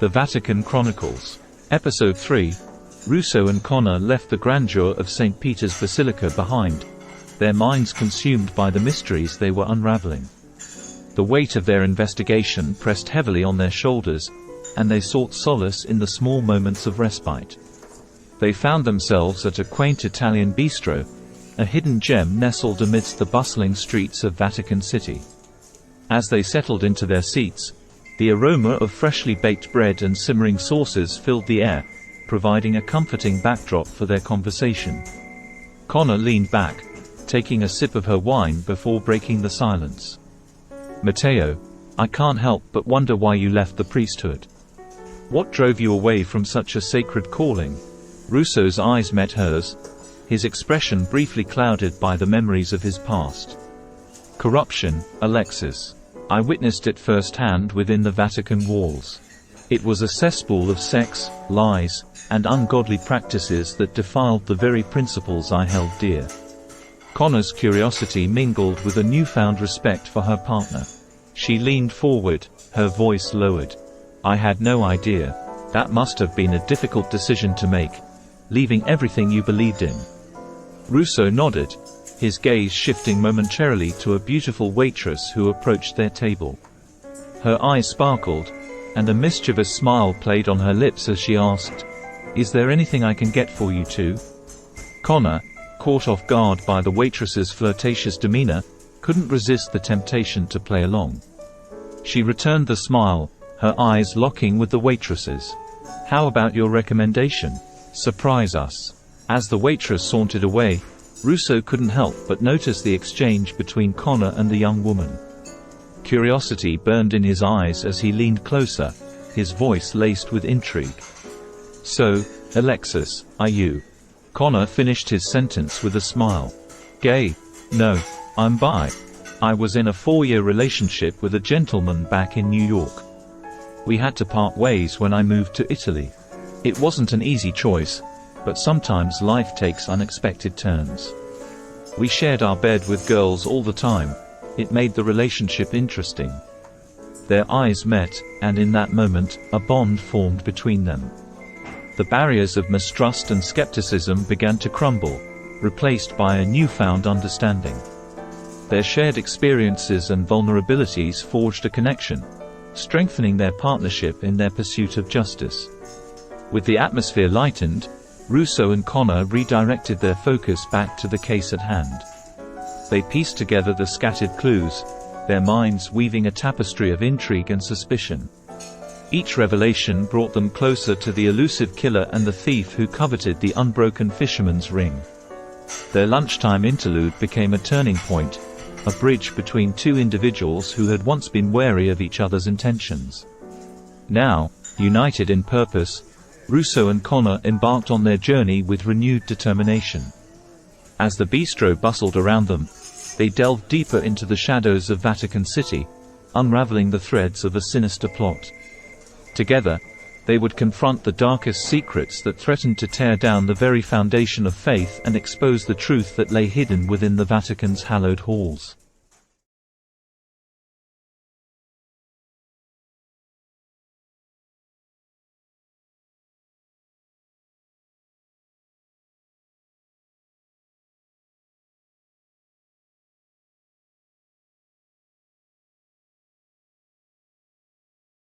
The Vatican Chronicles. Episode 3. Russo and Connor left the grandeur of St. Peter's Basilica behind, their minds consumed by the mysteries they were unraveling. The weight of their investigation pressed heavily on their shoulders, and they sought solace in the small moments of respite. They found themselves at a quaint Italian bistro, a hidden gem nestled amidst the bustling streets of Vatican City. As they settled into their seats, the aroma of freshly baked bread and simmering sauces filled the air, providing a comforting backdrop for their conversation. Connor leaned back, taking a sip of her wine before breaking the silence. "Matteo, I can't help but wonder why you left the priesthood. What drove you away from such a sacred calling?" Russo's eyes met hers, his expression briefly clouded by the memories of his past. "Corruption, Alexis. I witnessed it firsthand within the Vatican walls. It was a cesspool of sex, lies, and ungodly practices that defiled the very principles I held dear." Connor's curiosity mingled with a newfound respect for her partner. She leaned forward, her voice lowered. "I had no idea. That must have been a difficult decision to make, leaving everything you believed in." Russo nodded, his gaze shifting momentarily to a beautiful waitress who approached their table. Her eyes sparkled, and a mischievous smile played on her lips as she asked, "Is there anything I can get for you too?" Connor, caught off guard by the waitress's flirtatious demeanor, couldn't resist the temptation to play along. She returned the smile, her eyes locking with the waitress's. "How about your recommendation? Surprise us." As the waitress sauntered away, Russo couldn't help but notice the exchange between Connor and the young woman. Curiosity burned in his eyes as he leaned closer, his voice laced with intrigue. "So, Alexis, are you?" Connor finished his sentence with a smile. "Gay? No, I'm bi. I was in a 4-year relationship with a gentleman back in New York. We had to part ways when I moved to Italy. It wasn't an easy choice, but sometimes life takes unexpected turns. We shared our bed with girls all the time. It made the relationship interesting." Their eyes met, and in that moment, a bond formed between them. The barriers of mistrust and skepticism began to crumble, replaced by a newfound understanding. Their shared experiences and vulnerabilities forged a connection, strengthening their partnership in their pursuit of justice. With the atmosphere lightened, Russo and Connor redirected their focus back to the case at hand. They pieced together the scattered clues, their minds weaving a tapestry of intrigue and suspicion. Each revelation brought them closer to the elusive killer and the thief who coveted the unbroken fisherman's ring. Their lunchtime interlude became a turning point, a bridge between two individuals who had once been wary of each other's intentions. Now, united in purpose, Russo and Connor embarked on their journey with renewed determination. As the bistro bustled around them, they delved deeper into the shadows of Vatican City, unraveling the threads of a sinister plot. Together, they would confront the darkest secrets that threatened to tear down the very foundation of faith and expose the truth that lay hidden within the Vatican's hallowed halls.